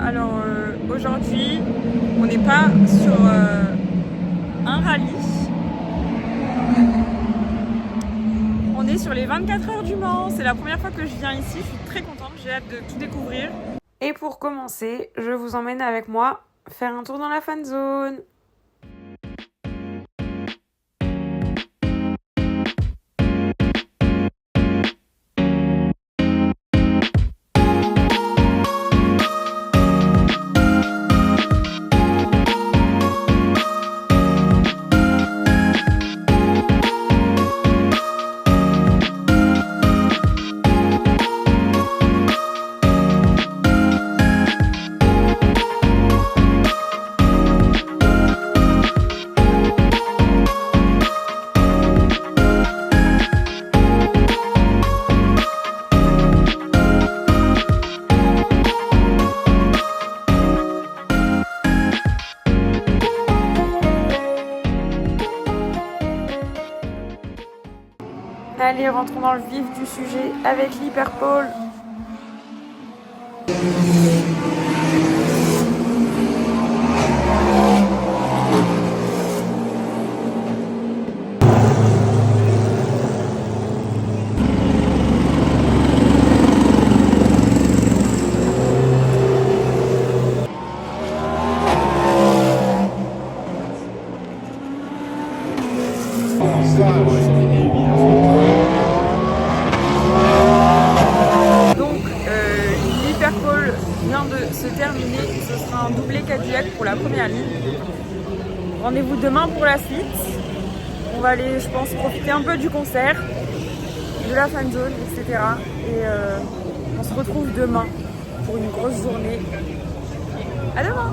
Alors aujourd'hui, on n'est pas sur un rallye. On est sur les 24 heures du Mans. C'est la première fois que je viens ici. Je suis très contente. J'ai hâte de tout découvrir. Et pour commencer, je vous emmène avec moi faire un tour dans la fan zone. Allez, rentrons dans le vif du sujet avec l'hyperpole. L'hyperpole vient de se terminer. Ce sera un doublé Cadillac pour la première ligne. Rendez-vous demain pour la suite. On va aller, je pense, profiter un peu du concert, de la fan zone, etc. Et on se retrouve demain pour une grosse journée. À demain!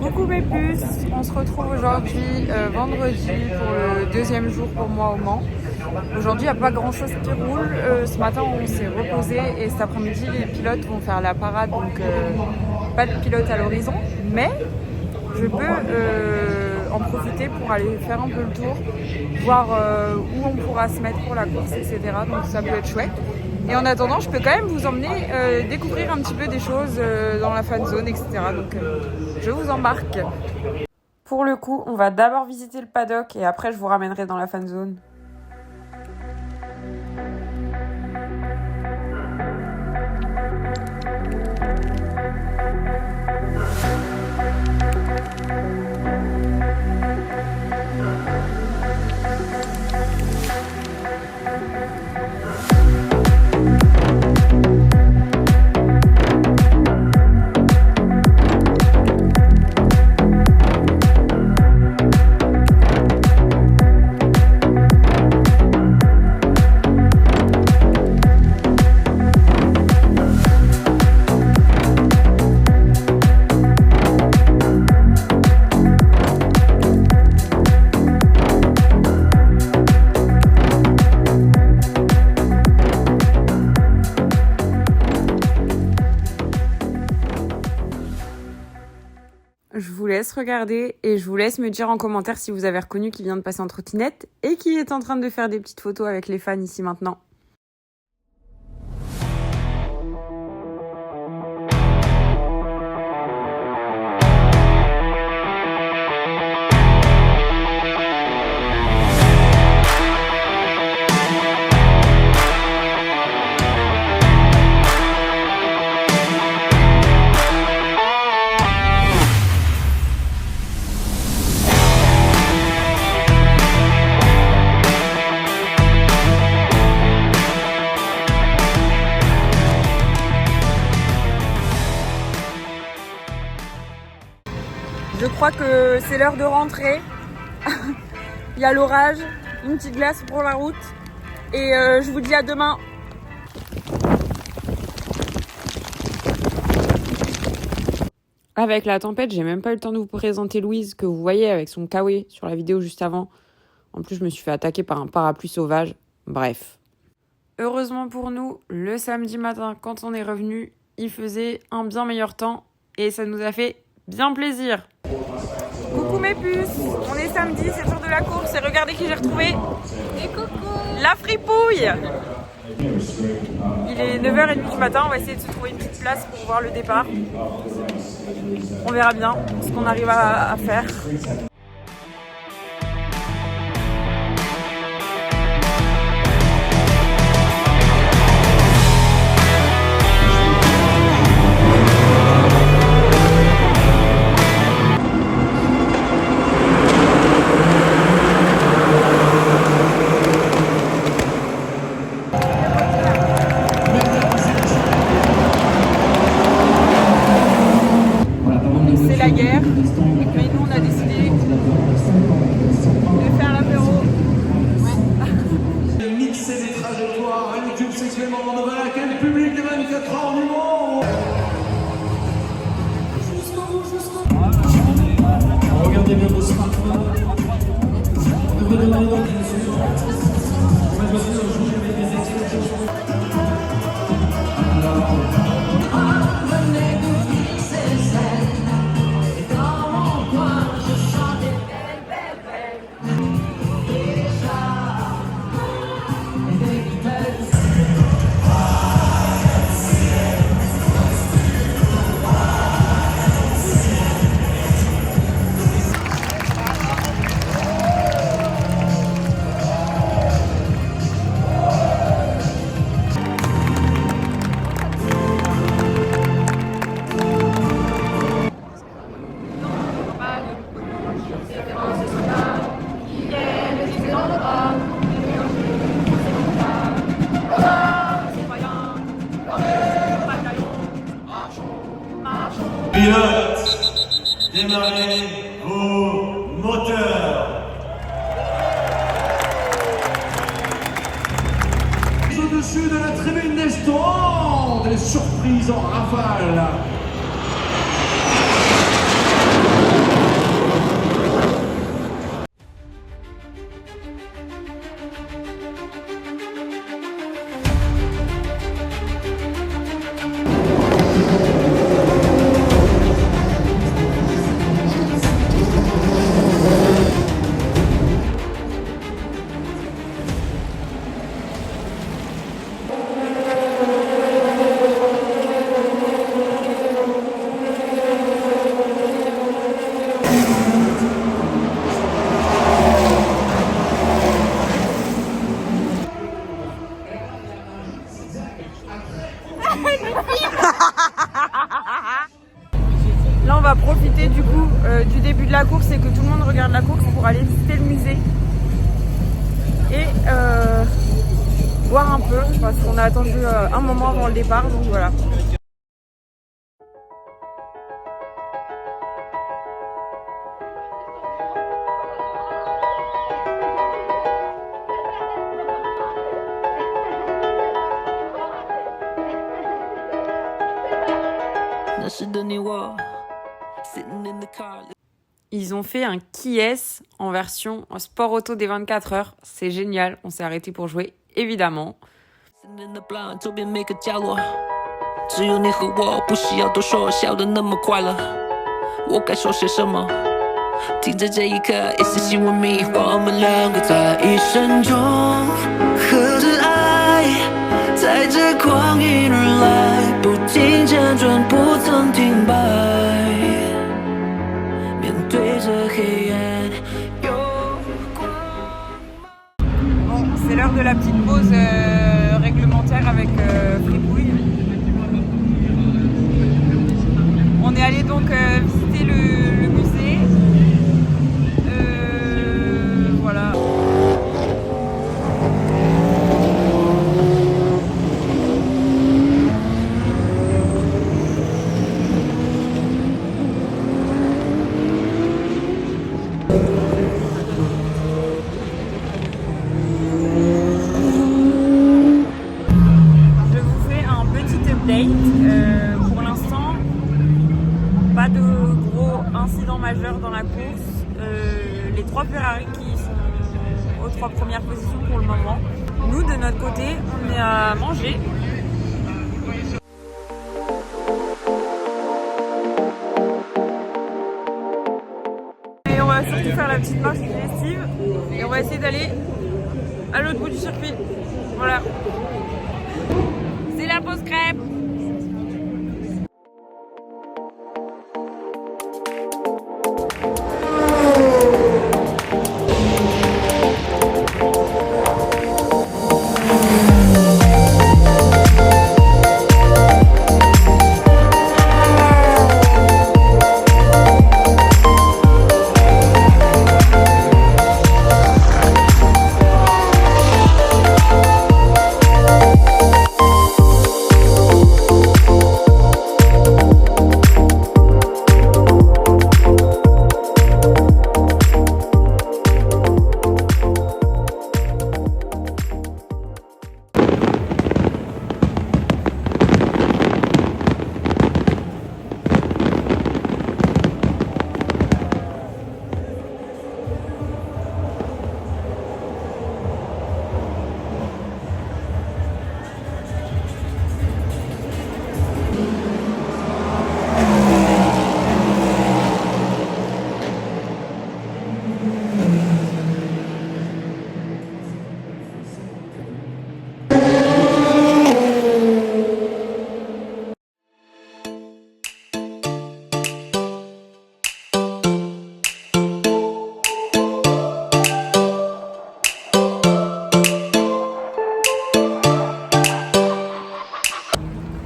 Coucou mes puces, on se retrouve aujourd'hui vendredi pour le deuxième jour pour moi au Mans. Aujourd'hui il n'y a pas grand chose qui roule, ce matin on s'est reposé et cet après-midi les pilotes vont faire la parade, donc pas de pilote à l'horizon, mais je peux en profiter pour aller faire un peu le tour, voir où on pourra se mettre pour la course, etc. Donc ça peut être chouette. Et en attendant, je peux quand même vous emmener découvrir un petit peu des choses dans la fan zone, etc. Donc je vous embarque. Pour le coup, on va d'abord visiter le paddock et après je vous ramènerai dans la fan zone. Je vous laisse regarder et je vous laisse me dire en commentaire si vous avez reconnu qui vient de passer en trottinette et qui est en train de faire des petites photos avec les fans ici maintenant. Je crois que c'est l'heure de rentrer. Il y a l'orage, une petite glace pour la route. Et je vous dis à demain. Avec la tempête, j'ai même pas eu le temps de vous présenter Louise que vous voyez avec son kawaii sur la vidéo juste avant. En plus, je me suis fait attaquer par un parapluie sauvage. Bref. Heureusement pour nous, le samedi matin, quand on est revenu, il faisait un bien meilleur temps et ça nous a fait bien plaisir. Coucou mes puces, on est samedi, c'est le jour de la course et regardez qui j'ai retrouvé. Et coucou. La fripouille. Il est 9h30 du matin, on va essayer de se trouver une petite place pour voir le départ. On verra bien ce qu'on arrive à faire. C'est la guerre, mais nous on a décidé de faire l'apéro. Ouais. Mixer les trajectoires, un YouTube sexuellement devant laquelle le public de 24 heures du monde. Regardez bien vos smartphones. Ne vous demandez pas bien sûr. Mademoiselle, je vous mets des explications. Pilote, démarrez vos moteurs. Au-dessus de la tribune des stands, des surprises en rafale. Là on va profiter du coup du début de la course et que tout le monde regarde la course pour aller visiter le musée et boire un peu parce qu'on a attendu un moment avant le départ, donc voilà. Ils ont fait un Qui-est en version sport auto des 24 heures. C'est génial. On s'est arrêté pour jouer, évidemment. C'est l'heure de la petite pause réglementaire avec Fripouille. On est allé donc visiter le musée. Voilà. Pour l'instant, pas de gros incidents majeurs dans la course. Les 3 Ferrari qui sont aux 3 premières positions pour le moment. Nous, de notre côté, on est à manger. la petite marche digestive et on va essayer d'aller à l'autre bout du circuit. Voilà. C'est la pause crêpe.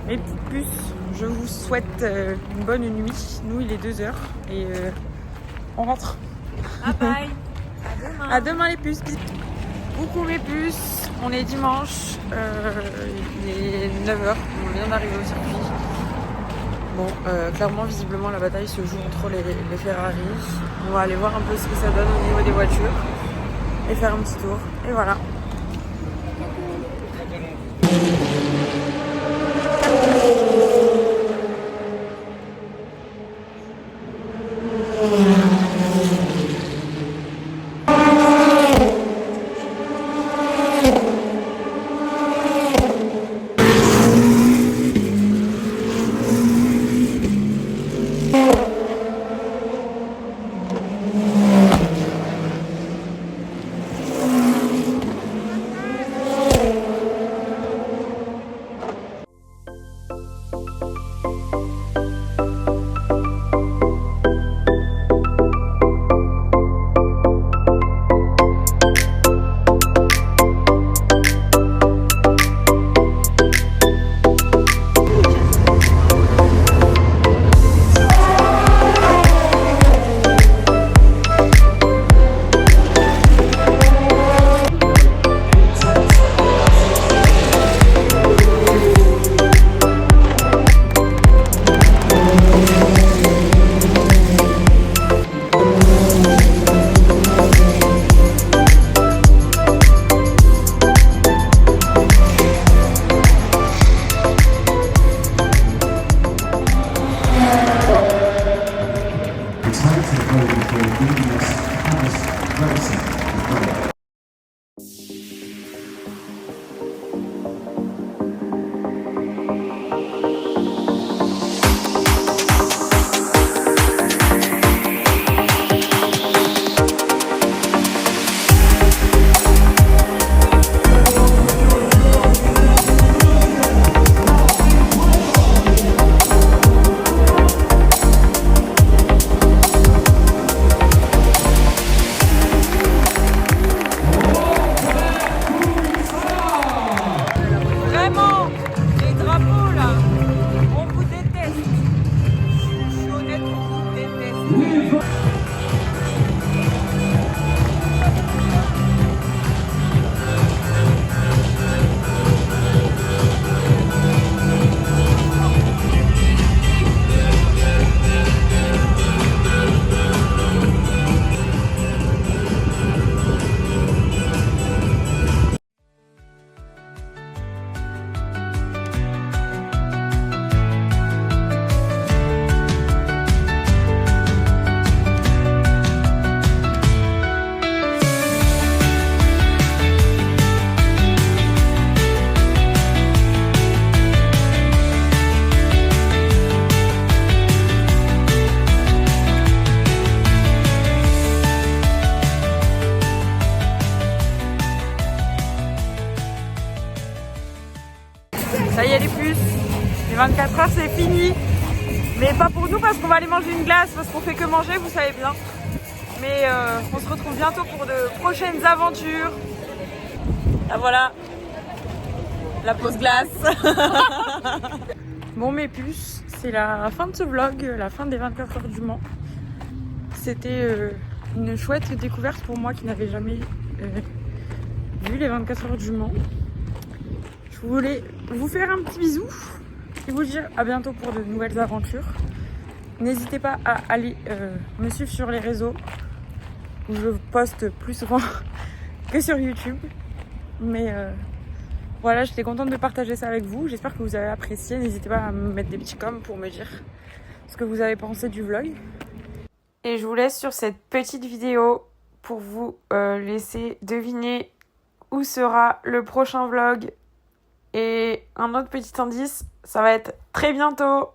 Mes petites puces, je vous souhaite une bonne nuit. Nous, il est 2h et on rentre. Bye bye. À demain. À demain les puces. Coucou mes puces, on est dimanche, il est 9h, on vient d'arriver au circuit. Bon, clairement, visiblement, la bataille se joue entre les Ferrari. On va aller voir un peu ce que ça donne au niveau des voitures et faire un petit tour. Et voilà. Ça y est les puces, les 24 heures c'est fini. Mais pas pour nous parce qu'on va aller manger une glace, parce qu'on fait que manger, vous savez bien. Mais on se retrouve bientôt pour de prochaines aventures. Ah voilà, la pause glace. Bon mes puces, c'est la fin de ce vlog, la fin des 24 heures du Mans. C'était une chouette découverte pour moi qui n'avait jamais vu les 24 heures du Mans. Je voulais vous faire un petit bisou et vous dire à bientôt pour de nouvelles aventures. N'hésitez pas à aller me suivre sur les réseaux où je poste plus souvent que sur YouTube. Mais voilà, j'étais contente de partager ça avec vous. J'espère que vous avez apprécié. N'hésitez pas à me mettre des petits coms pour me dire ce que vous avez pensé du vlog. Et je vous laisse sur cette petite vidéo pour vous laisser deviner où sera le prochain vlog. Et un autre petit indice, ça va être très bientôt.